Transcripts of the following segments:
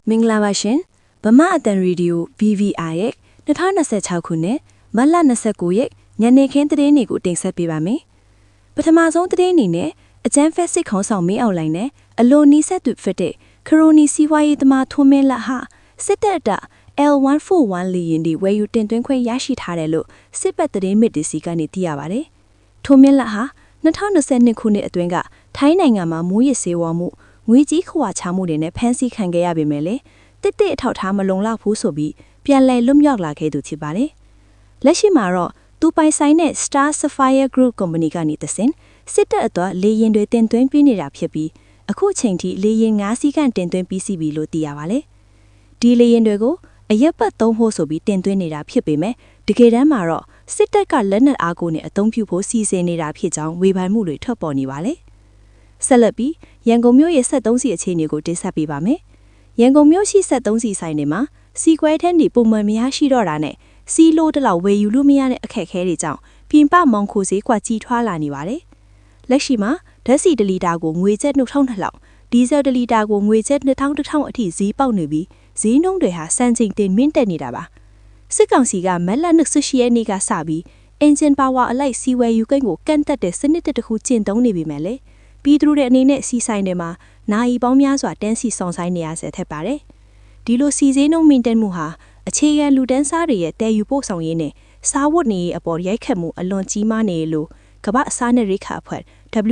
မင်္ဂလာပါရှင်ဗမာအတန်ရေဒီယို VVR ရဲ့2026ခုနှစ်မတ်လ29ရက်ညနေခင်းသတင်းတွေကိုတင်ဆက်ပေးပါမယ်ပထမဆုံးသတင်းအနေနဲ့အကျန်းဖက်စစ်ခေါင်းဆောင်မင်းအောင်လှိုင်နဲ့အလွန်နီးစပ်သူဖြစ်တဲ့ခရိုနီစီဝါရေးသမားထွန်းမင်းလက်ဟာစစ်တပ်တာ L141 လီယင်ဒီဝယ်ယူတင်သွင်းခွင့်ရရှိထားတယ်လို့စစ်ပတ်သတင်းမစ်ဒီစီကနေသိရပါတယ်ထွန်းမင်းလက်ဟာ2022ခုနှစ်အတွင်းကထိုင်းနိုင်ငံမှာမူရစ်ဆေးဝါးမှုငွေကြီးခွာချမှုတွေနဲ့ဖမ်းဆီးခံခဲ့ရပေမဲ့လည်းတစ်အထောက်ထားမလုံလောက်ဘူးဆိုပြီးပြန်လည်လွတ်မြောက်လာခဲ့သူဖြစ်ပါတယ်။လက်ရှိမှာတော့သူပိုင်ဆိုင်တဲ့ Star Sapphire Group Company ကနေတဆင့်စစ်တပ်အတွက်လေယာဉ်တွေတင်သွင်းပေးနေတာဖြစ်ပြီးအခုချိန်ထိလေယာဉ်9စီးခန့်တင်သွင်းပြီးစီပြီလို့သိရပါတယ်။ဒီလေယာဉ်တွေကိုအရက်ပတ်သုံးဖို့ဆိုပြီးတင်သွင်းနေတာဖြစ်ပေမဲ့တကယ်တမ်းမှာတော့စစ်တပ်ကလက်နက်အားကိုနဲ့အသုံးပြုဖို့စီစဉ်နေတာဖြစ်ကြောင်းဝေဖန်မှုတွေထွက်ပေါ်နေပါတယ်။ဆက်လက်ပြီးရန်ကုန်မြို့ရဲ့73စီအခြေအနေကိုတင်ဆက်ပေးပါမယ်။ရန်ကုန်မြို့ရှိ73စီဆိုင်တွေမှာစီကွဲထန်းဒီပုံမှန်မရရှိတော့တာနဲ့စီလိုတလောက်ဝယ်ယူလို့မရတဲ့အခက်အခဲတွေကြောင့်ပြင်ပမောင်ခိုဈေးကွာကြီးထွားလာနေပါတယ်။လက်ရှိမှာဓာတ်ဆီ1လီတာကိုငွေကျပ်2000လောက်ဒီဇယ်1လီတာကိုငွေကျပ်2000အထိဈေးပေါက်နေပြီးဈေးနှုန်းတွေဟာစံချိန်တင်မြင့်တက်နေတာပါ။စစ်ကောင်စီကမက်လက်28ရက်နေ့ကစပြီး engine power အလိုက်စီဝယ်ယူကိန်းကိုကန့်တက်တဲ့စနစ်တစ်ခုကျင့်သုံးနေပြီမဲ့လေပြီးသူတဲ့အနေနဲ့စီဆိုင်တွေမှာနာရီပေါင်းများစွာတန်းစီဆောင်ဆိုင်နေရဆဲထက်ပါတယ်။ဒီလိုစီစည်းနှုန်းမြင့်တက်မှုဟာအခြေခံလူတန်းစားတွေရဲ့တည်ယူပို့ဆောင်ရေးနဲ့စားဝတ်နေရေးအပေါ်ရိုက်ခတ်မှုအလွန်ကြီးမားနေလို့ကမ္ဘာအစားနဲ့ရိခအဖွဲ့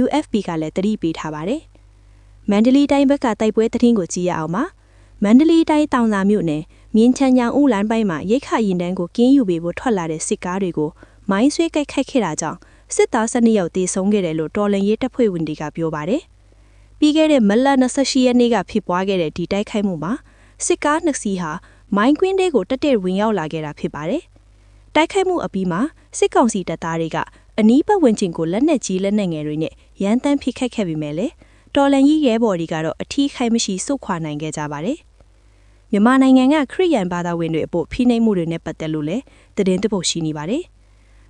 WFP ကလည်းတတိပေးထားပါတယ်။မန္တလေးတိုင်းဘက်ကတိုက်ပွဲသတင်းကိုကြည့်ရအောင်ပါ။မန္တလေးတိုင်းတောင်သာမြို့နယ်မြင်းချမ်းချောင်းဦးလမ်းပိုင်းမှာရိခရင်တန်းကိုကင်းယူပေးဖို့ထွက်လာတဲ့စစ်ကားတွေကိုမိုင်းဆွဲတိုက်ခိုက်ခဲ့တာကြောင့်စစ်သား12ယောက်တေဆုံးခဲ့တယ်လို့တော်လှန်ရေးတပ်ဖွဲ့ဝင်တွေကပြောပါတယ်။ပြီးခဲ့တဲ့မလ28ရက်နေ့ကဖြစ်ပွားခဲ့တဲ့ဒီတိုက်ခိုက်မှုမှာစစ်ကား2စီးဟာမိုင်းကွင်းတဲကိုတက်ဝင်ရောက်လာခဲ့တာဖြစ်ပါတယ်။တိုက်ခိုက်မှုအပြီးမှာစစ်ကောင်စီတပ်သားတွေကအနီးပတ်ဝန်းကျင်ကိုလက်နက်ကြီးလက်နက်ငယ်တွေနဲ့ရန်တမ်းဖိခတ်ခဲ့ပြီးမဲ့လေတော်လှန်ရေးရဲဘော်တွေကတော့အထီးခိုင်မရှိစုခွာနိုင်ခဲ့ကြပါတယ်။မြန်မာနိုင်ငံကခရစ်ယာန်ဘာသာဝင်တွေအဖို့ဖိနှိပ်မှုတွေနဲ့ပတ်သက်လို့လည်းသတင်းတပုတ်ရှိနေပါတယ်။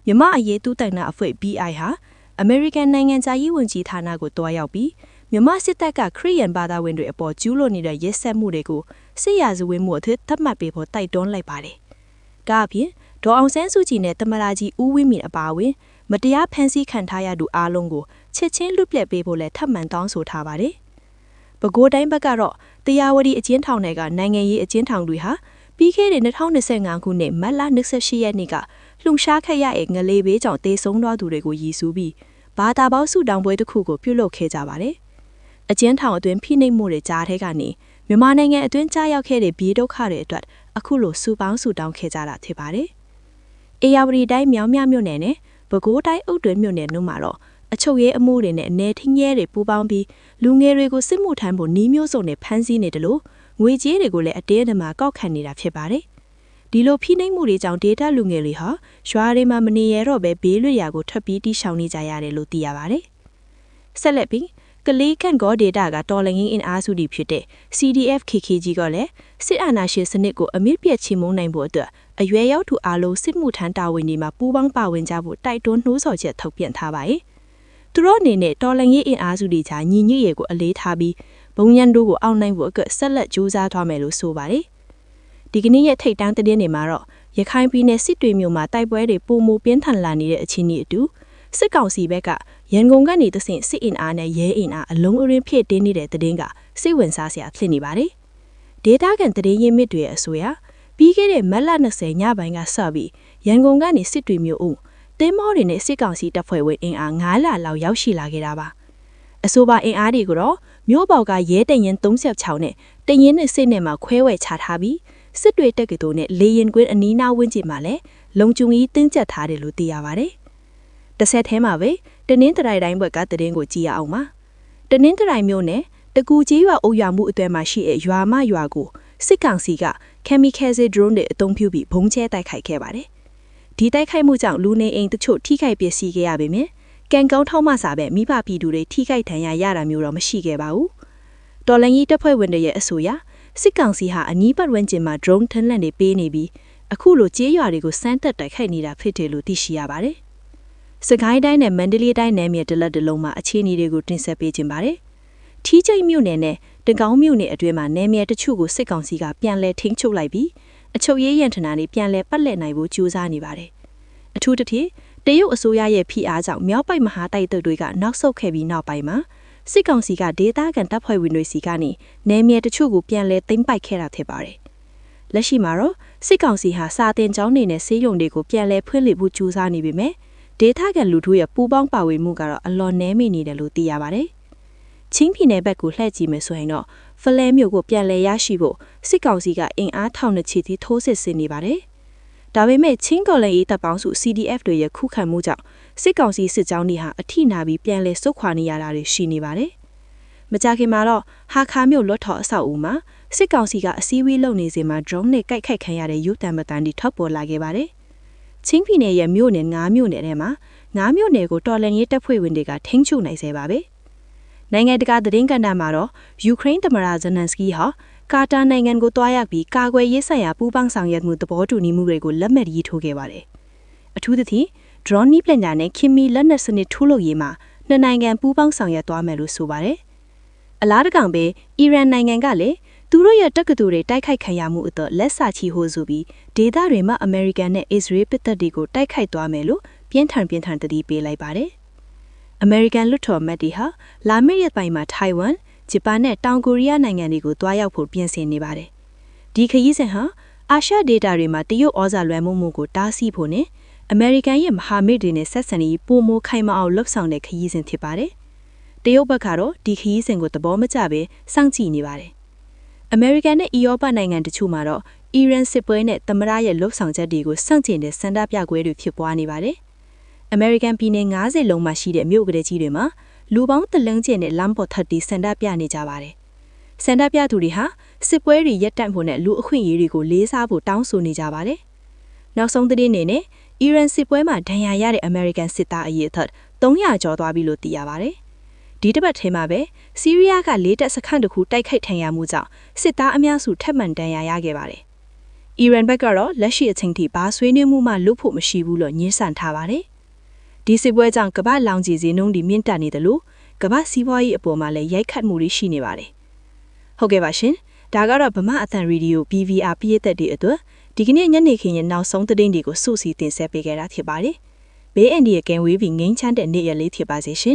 မြန်မာအရေးတူးတိုင်နာအဖွဲ့ BI ဟာအမေရိကန်နိုင်ငံသားရေးဝန်ကြီးဌာနကိုတွားရောက်ပြီးမြန်မာစစ်တပ်ကခရစ်ယာန်ဘာသာဝင်တွေအပေါ်ကျူးလွန်နေတဲ့ရက်စက်မှုတွေကိုစစ်ရာဇဝတ်မှုအဖြစ်သတ်မှတ်ပေးဖို့တိုက်တွန်းလိုက်ပါတယ်။ဒါအပြင်ဒေါ်အောင်ဆန်းစုကြည်နဲ့သမ္မတကြီးဦးဝင်းမြင့်အပါအဝင်မတရားဖမ်းဆီးခံထားရသူအားလုံးကိုချက်ချင်းလွတ်ပြတ်ပေးဖို့လည်းထပ်မံတောင်းဆိုထားပါတယ်။ပဲခူးတိုင်းဘက်ကတော့တရားဝတီအကျဉ်းထောင်တွေကနိုင်ငံရေးအကျဉ်းထောင်တွေဟာပြီးခဲ့တဲ့2025ခုနှစ်မတ်လ28ရက်နေ့ကလှုံရှားခက်ရရဲ့ငလေးဘေးကြောင့်တေဆုံးသွားသူတွေကိုရည်စူးပြီးဘာသာပေါင်းစုတောင်ပွဲတစ်ခုကိုပြုလုပ်ခဲ့ကြပါတယ်။အကျဉ်းထောင်အတွင်းဖိနှိပ်မှုတွေကြားထဲကနေမြန်မာနိုင်ငံအတွင်းကြားရောက်ခဲ့တဲ့ပြည်ဒုက္ခတွေအတွက်အခုလိုစူပေါင်းစုတောင်းခဲ့ကြတာဖြစ်ပါတယ်။အေရဝတီတိုင်းမြောင်းမြမြို့နယ်နဲ့ပဲခူးတိုင်းအုတ်တွဲမြို့နယ်တို့မှာတော့အချုပ်ရဲအမှုတွေနဲ့အနေထင်းရဲတွေပူးပေါင်းပြီးလူငယ်တွေကိုစစ်မှုထမ်းဖို့နှီးမျိုးစုံနဲ့ဖမ်းဆီးနေတယ်လို့ငွေကြေးတွေကိုလည်းအတင်းအဓမ္မကောက်ခံနေတာဖြစ်ပါတယ်။ဒီလိုဖိနှိပ်မှုတွေကြောင့်ဒေတာလူငယ်တွေဟာရွာတွေမှာမနေရတော့ပဲဘေးလွတ်ရာကိုထွက်ပြေးတိရှောင်နေကြရတယ်လို့သိရပါတယ်။ဆက်လက်ပြီးကလေးခန့်ကောဒေတာကတော်လှန်ရေးအင်အားစုတွေဖြစ်တဲ့ CDF KKG ကလည်းစစ်အာဏာရှင်စနစ်ကိုအမြင့်ပြတ်ချေမှုန်းနိုင်ဖို့အတွက်အရွယ်ရောက်သူအားလုံးစစ်မှုထမ်းတာဝန်တွေမှာပူးပေါင်းပါဝင်ကြဖို့တိုက်တွန်းနှိုးဆော်ချက်ထုတ်ပြန်ထားပါတယ်။သူတို့အနေနဲ့တော်လှန်ရေးအင်အားစုတွေကြားညီညွတ်ရေးကိုအလေးထားပြီးဘုံရန်တို့ကိုအောင်နိုင်ဖို့အတွက်ဆက်လက်ကြိုးစားသွားမယ်လို့ဆိုပါတယ်။ဒီကနေ့ရဲ့ထိပ်တန်းသတင်းတွေမှာတော့ရခိုင်ပြည်နယ်စစ်တွေမြို့မှာတိုက်ပွဲတွေပုံမပြင်းထန်လာနေတဲ့အခြေအနေအတူစစ်ကောင်စီဘက်ကရန်ကုန်ကနေတဆင့်စစ်အင်အားနဲ့ရဲအင်အားအလုံးအရင်းဖြည့်တင်းနေတဲ့သတင်းကစိတ်ဝင်စားစရာဖြစ်နေပါတယ်။ဒေတာကန်သတင်းရင်းမြစ်တွေအဆိုအရပြီးခဲ့တဲ့မတ်လ20ညပိုင်းကစပြီးရန်ကုန်ကနေစစ်တွေမြို့ဦးတင်းမောတွေနဲ့စစ်ကောင်စီတပ်ဖွဲ့ဝင်အင်အား9လလောက်ရောက်ရှိလာခဲ့တာပါ။အဆိုပါအင်အားတွေကိုတော့မြို့ပေါကရဲတရင်36နဲ့တရင်နဲ့စစ်နဲ့မှာခွဲဝဲချထားပြီးစစ်တွေတက်ကတူနဲ့လေရင်ကွင်းအနီးနားဝန်းကျင်မှာလည်းလုံခြုံရေးတင်းကျပ်ထားတယ်လို့သိရပါတယ်။တစ်ဆက်ထဲမှာပဲတနင်္သာရီတိုင်းဘက်ကသတင်းကိုကြည့်ရအောင်ပါ။တနင်္သာရီမြို့နယ်တကူကြီးရွာအုပ်ရွာမှုအသွဲမှာရှိတဲ့ရွာမရွာကိုစစ်ကောင်စီက Kamikaze drone တွေအသုံးပြုပြီးဘုံကျဲတိုက်ခိုက်ခဲ့ပါတယ်။ဒီတိုက်ခိုက်မှုကြောင့်လူနေအိမ်တချို့ထိခိုက်ပျက်စီးခဲ့ရပေမယ့်ကံကောင်းထောက်မစာပဲမိဘပြည်သူတွေထိခိုက်ဒဏ်ရာရတာမျိုးတော့မရှိခဲ့ပါဘူး။တော်လှန်ရေးတပ်ဖွဲ့ဝင်တွေရဲ့အဆိုအရစစ်ကောင်စီဟာအနီးပတ်ဝန်းကျင်မှာ drone ထန်းလန့်တွေပေးနေပြီးအခုလိုကျေးရွာတွေကိုစမ်းတက်တိုက်ခိုက်နေတာဖြစ်တယ်လို့သိရှိရပါတယ်။စကိုင်းတိုင်းနဲ့မန္တလေးတိုင်းနယ်မြေတလက်တလုံးမှာအခြေအနေတွေကိုတင်ဆက်ပေးခြင်းပါတယ်။ထီးကျိတ်မြို့နယ်နဲ့ တကောင်းမြို့နယ်အတွင်းမှာနယ်မြေတချို့ကိုစစ်ကောင်စီကပြန်လည်ထိန်းချုပ်လိုက်ပြီးအချုပ်ရေးရန်ထနာတွေပြန်လည်ပတ်လှည့်နိုင်ဖို့ကြိုးစားနေပါတယ်။အထူးသဖြင့်တရုတ်အစိုးရရဲ့ဖိအားကြောင့်မြောက်ပိုက်မဟာတိုက်တုတွေကနောက်ဆုတ်ခဲ့ပြီးနောက်ပိုင်းမှာစစ်ကောင်စီကဒေသခံတပ်ဖွဲ့ဝင်တွေစီကနေနယ်မြေတချို့ကိုပြန်လည်သိမ်းပိုက်ခဲ့တာဖြစ်ပါတယ်။လက်ရှိမှာတော့စစ်ကောင်စီဟာစာတင်ကျောင်းတွေနဲ့ဆေးရုံတွေကိုပြန်လည်ဖွင့်လှစ်ဖို့ကြိုးစားနေပေမဲ့ဒေသခံလူထုရဲ့ပူးပေါင်းပါဝင်မှုကတော့အလွန်နည်းမိနေတယ်လို့သိရပါတယ်။ချင်းပြည်နယ်ဘက်ကိုလှည့်ကြည့်မယ်ဆိုရင်တော့ဖလဲမြို့ကိုပြန်လည်ရရှိဖို့စစ်ကောင်စီကအင်အားထောင်နဲ့ချီပြီးထိုးစစ်ဆင်နေပါတယ်။ဒါပေမဲ့ချင်းကော်လန်ရေးတပ်ပေါင်းစု CDF တွေရဲ့ခုခံမှုကြောင့်စစ်ကောင်စီစစ်ကြောင်းတွေဟာအထိနာပြီးပြန်လည်ဆုတ်ခွာနေရတာတွေရှိနေပါတယ်။မကြခင်မှာတော့ဟာခါမြို့လွတ်တော်အဆောက်အဦမှာစစ်ကောင်စီကအစည်းအဝေးလုပ်နေစဉ်မှာ drone နဲ့ကိုက်ခိုက်ခံရတဲ့ရုပ်တံပတန်တွေထောက်ပေါ်လာခဲ့ပါတယ်။ချင်းပြည်နယ်ရဲ့မြို့နယ်9မြို့နယ်ထဲမှာ9မြို့နယ်ကိုတော်လှန်ရေးတပ်ဖွဲ့ဝင်တွေကထိန်းချုပ်နိုင်စေပါပဲ။နိုင်ငံတကာသတင်းကဏ္ဍမှာတော့ယူကရိန်းသမ္မတဇလန်စကီဟာကာတာနိုင်ငံကိုတွားရောက်ပြီးကာကွယ်ရေးဆိုင်ရာပူးပေါင်းဆောင်ရွက်မှုသဘောတူညီမှုတွေကိုလက်မှတ်ရေးထိုးခဲ့ပါတယ်။အထူးသဖြင့် drone နည်းပညာနဲ့ခင်မီလက်နက်စနစ်ထုတ်လုပ်ရေးမှာနှစ်နိုင်ငံပူးပေါင်းဆောင်ရွက်သွားမယ်လို့ဆိုပါတယ်။အလားတကောင်ပဲအီရန်နိုင်ငံကလည်းသူတို့ရဲ့တက္ကသိုလ်တွေတိုက်ခိုက်ခံရမှုအတော့လက်စာချီဟိုဆိုပြီးဒေသတွေမှာအမေရိကန်နဲ့အစ္စရေးစစ်တပ်တွေကိုတိုက်ခိုက်သွားမယ်လို့ပြင်းထန်တတိပေးလိုက်ပါတယ်။အမေရိကန်လွှတ်တော်မတ်တီဟာလာမယ့်ရက်ပိုင်းမှာထိုင်ဝမ်၊ဂျပန်နဲ့တောင်ကိုရီးယားနိုင်ငံတွေကိုတွားရောက်ဖို့ပြင်ဆင်နေပါတယ်။ဒီခရီးစဉ်ဟာအာရှဒေသတွေမှာတရုတ်ဩဇာလွှမ်းမိုးမှုကိုတားဆီးဖို့နဲ့အမေရိကန်ရဲ့မဟာမိတ်တွေနဲ့ဆက်ဆံရေးပိုမိုခိုင်မာအောင်လှုပ်ဆောင်တဲ့ခရီးစဉ်ဖြစ်ပါတယ်။တရုတ်ဘက်ကတော့ဒီခရီးစဉ်ကိုသဘောမကျဘဲစောင့်ကြည့်နေပါတယ်။အမေရိကန်နဲ့ဥရောပနိုင်ငံတချို့မှာတော့အီရန်စစ်ပွဲနဲ့သမ္မတရဲ့လှုပ်ဆောင်ချက်တွေကိုစောင့်ကြည့်တဲ့စန္ဒပြပွဲတွေဖြစ်ပွားနေပါတယ်။အမေရိကန်ပြည်နယ်90လုံးမှာရှိတဲ့မြို့ကလေးကြီးတွေမှာလူပေါင်းတလန်းကျဲနဲ့လမ်းပေါ်ထပ်ပြီးစန္ဒပြနေကြပါတယ်။စန္ဒပြသူတွေဟာစစ်ပွဲတွေရပ်တန့်ဖို့နဲ့လူအခွင့်အရေးတွေကိုလေးစားဖို့တောင်းဆိုနေကြပါတယ်။နောက်ဆုံးသတင်းအနေနဲ့အီရန်စစ်ပွဲမှာဒဏ်ရာရတဲ့အမေရိကန်စစ်သားအရေအတွက်300ကျော်သွားပြီလို့သိရပါတယ်။ဒီတစ်ပတ်ထဲမှာပဲဆီးရီးယားကလေးတပ်စခန်းတစ်ခုတိုက်ခိုက်ခံရမှုကြောင့်စစ်သားအများစုထပ်မံဒဏ်ရာရခဲ့ပါတယ်။အီရန်ဘက်ကတော့လက်ရှိအချိန်ထိဘာဆွေးနွေးမှုမှလုပ်ဖို့မရှိဘူးလို့ညှင်းဆန်ထားပါတယ်။ဒီစစ်ပွဲကြောင့်ကမ္ဘာလောင်ကြီးဈေးနှုန်းတွေမြင့်တက်နေတယ်လို့ကမ္ဘာစီးပွားရေးအပေါ်မှာလည်းရိုက်ခတ်မှုတွေရှိနေပါတယ်။ဟုတ်ကဲ့ပါရှင်။ဒါကတော့ဗမာအသံရေဒီယို BVR ပြည်သက်တွေအတွက်ဒီကနေ့ညနေခင်းရဲ့နောက်ဆုံးသတင်းတွေကိုစုစည်းတင်ဆက်ပေးခဲ့တာဖြစ်ပါတယ်။ဘေးအန်ဒီရဲ့ကင်ဝေးပြီးငိမ့်ချမ်းတဲ့နေ့ရက်လေးဖြစ်ပါစေရှင်။